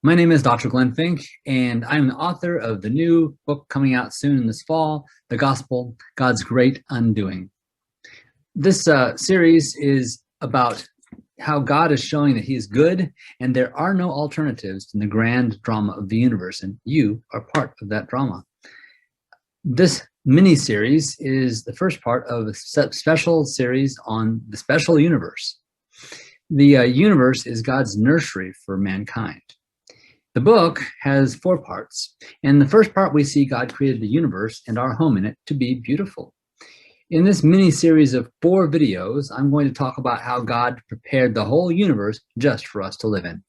My name is Dr. Glenn Fink, and I'm the author of the new book coming out soon this fall, The Gospel, God's Great Undoing. This series is about how God is showing that he is good and there are no alternatives to the grand drama of the universe, and you are part of that drama. This mini-series is the first part of a special series on the special universe. The universe is God's nursery for mankind. The book has 4 parts. In the first part, we see God created the universe and our home in it to be beautiful. In this mini-series of 4 videos, I'm going to talk about how God prepared the whole universe just for us to live in.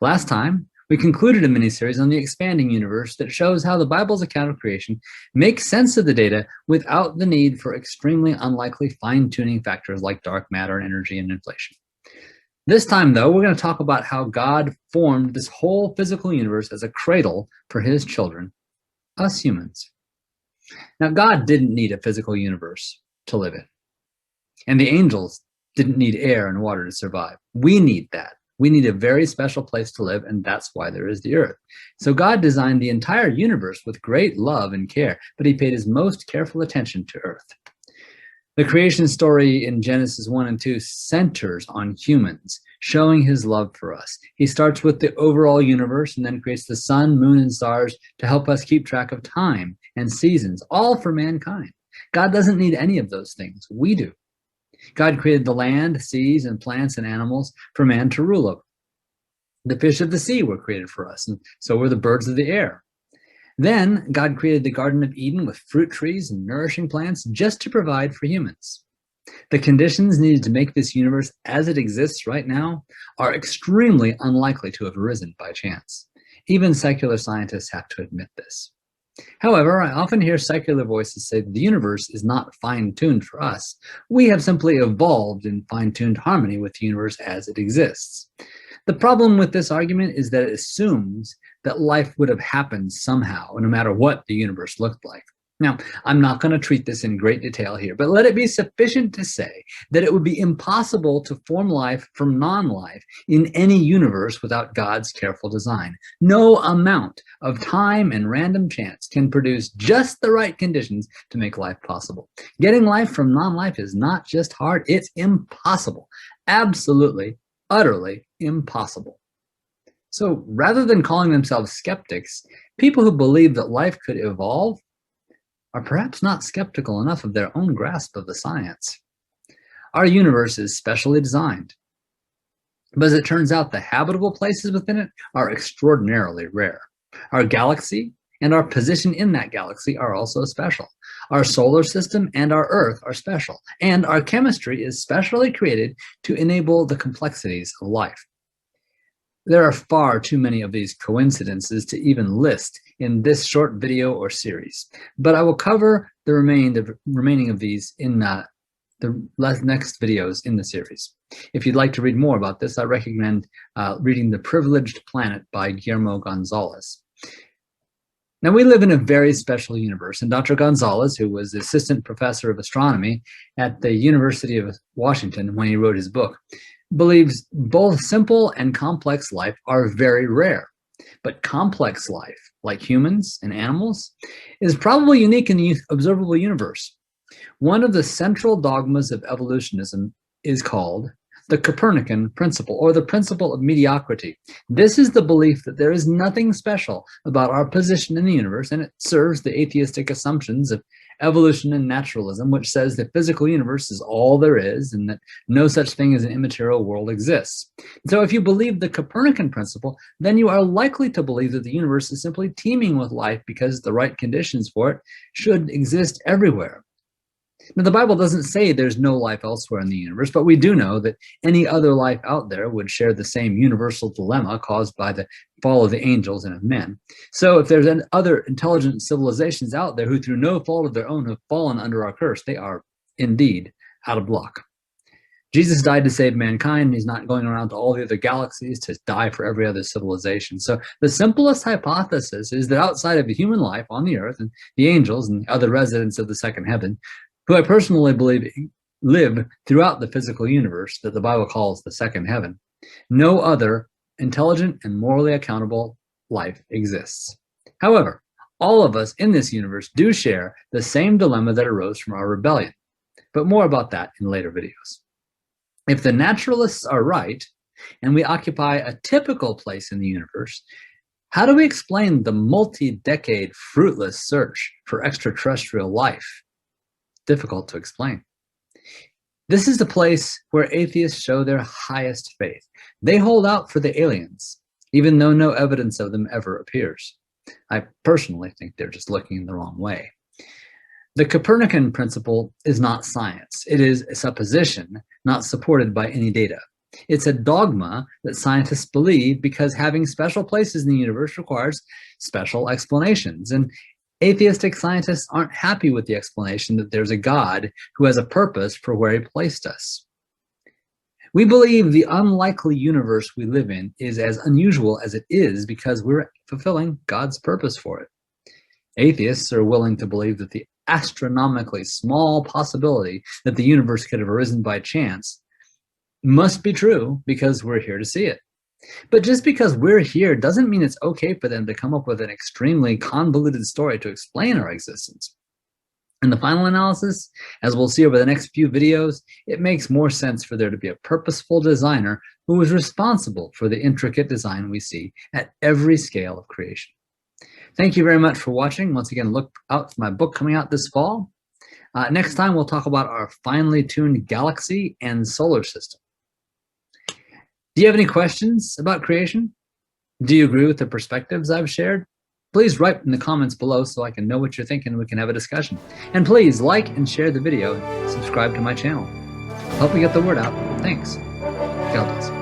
Last time, we concluded a mini-series on the expanding universe that shows how the Bible's account of creation makes sense of the data without the need for extremely unlikely fine-tuning factors like dark matter and energy and inflation. This time, though, we're going to talk about how God formed this whole physical universe as a cradle for his children, us humans. Now, God didn't need a physical universe to live in, and the angels didn't need air and water to survive. We need that. We need a very special place to live, and that's why there is the earth. So God designed the entire universe with great love and care, but he paid his most careful attention to earth. The creation story in Genesis 1 and 2 centers on humans, showing his love for us. He starts with the overall universe and then creates the sun, moon, and stars to help us keep track of time and seasons, all for mankind. God doesn't need any of those things. We do. God created the land, seas, and plants and animals for man to rule over. The fish of the sea were created for us, and so were the birds of the air. Then God created the Garden of Eden with fruit trees and nourishing plants just to provide for humans. The conditions needed to make this universe as it exists right now are extremely unlikely to have arisen by chance. Even secular scientists have to admit this. However, I often hear secular voices say that the universe is not fine-tuned for us. We have simply evolved in fine-tuned harmony with the universe as it exists. The problem with this argument is that it assumes that life would have happened somehow, no matter what the universe looked like. Now, I'm not going to treat this in great detail here, but let it be sufficient to say that it would be impossible to form life from non-life in any universe without God's careful design. No amount of time and random chance can produce just the right conditions to make life possible. Getting life from non-life is not just hard, it's impossible. Absolutely, utterly impossible. So rather than calling themselves skeptics, people who believe that life could evolve are perhaps not skeptical enough of their own grasp of the science. Our universe is specially designed, but as it turns out, the habitable places within it are extraordinarily rare. Our galaxy and our position in that galaxy are also special. Our solar system and our Earth are special, and our chemistry is specially created to enable the complexities of life. There are far too many of these coincidences to even list in this short video or series, but I will cover the remaining of these in the next videos in the series. If you'd like to read more about this, I recommend reading The Privileged Planet by Guillermo Gonzalez. Now, we live in a very special universe, and Dr. Gonzalez, who was the assistant professor of astronomy at the University of Washington when he wrote his book, believes both simple and complex life are very rare. But complex life, like humans and animals, is probably unique in the observable universe. One of the central dogmas of evolutionism is called the Copernican principle, or the principle of mediocrity. This is the belief that there is nothing special about our position in the universe, and it serves the atheistic assumptions of evolution and naturalism, which says the physical universe is all there is and that no such thing as an immaterial world exists. So if you believe the Copernican principle, then you are likely to believe that the universe is simply teeming with life because the right conditions for it should exist everywhere. Now, the Bible doesn't say there's no life elsewhere in the universe, but we do know that any other life out there would share the same universal dilemma caused by the fall of the angels and of men. So if there's other intelligent civilizations out there who through no fault of their own have fallen under our curse, they are indeed out of luck. Jesus died to save mankind. He's not going around to all the other galaxies to die for every other civilization. So the simplest hypothesis is that outside of the human life on the earth and the angels and the other residents of the second heaven, who I personally believe live throughout the physical universe that the Bible calls the second heaven, no other intelligent and morally accountable life exists. However, all of us in this universe do share the same dilemma that arose from our rebellion, but more about that in later videos. If the naturalists are right, and we occupy a typical place in the universe, how do we explain the multi-decade fruitless search for extraterrestrial life? Difficult to explain. This is the place where atheists show their highest faith. They hold out for the aliens, even though no evidence of them ever appears. I personally think they're just looking in the wrong way. The Copernican principle is not science. It is a supposition not supported by any data. It's a dogma that scientists believe because having special places in the universe requires special explanations. And atheistic scientists aren't happy with the explanation that there's a God who has a purpose for where he placed us. We believe the unlikely universe we live in is as unusual as it is because we're fulfilling God's purpose for it. Atheists are willing to believe that the astronomically small possibility that the universe could have arisen by chance must be true because we're here to see it. But just because we're here doesn't mean it's okay for them to come up with an extremely convoluted story to explain our existence. In the final analysis, as we'll see over the next few videos, it makes more sense for there to be a purposeful designer who is responsible for the intricate design we see at every scale of creation. Thank you very much for watching. Once again, look out for my book coming out this fall. Next time, we'll talk about our finely tuned galaxy and solar system. Do you have any questions about creation? Do you agree with the perspectives I've shared? Please write in the comments below so I can know what you're thinking and we can have a discussion. And please like and share the video and subscribe to my channel. Help me get the word out. Thanks. God bless.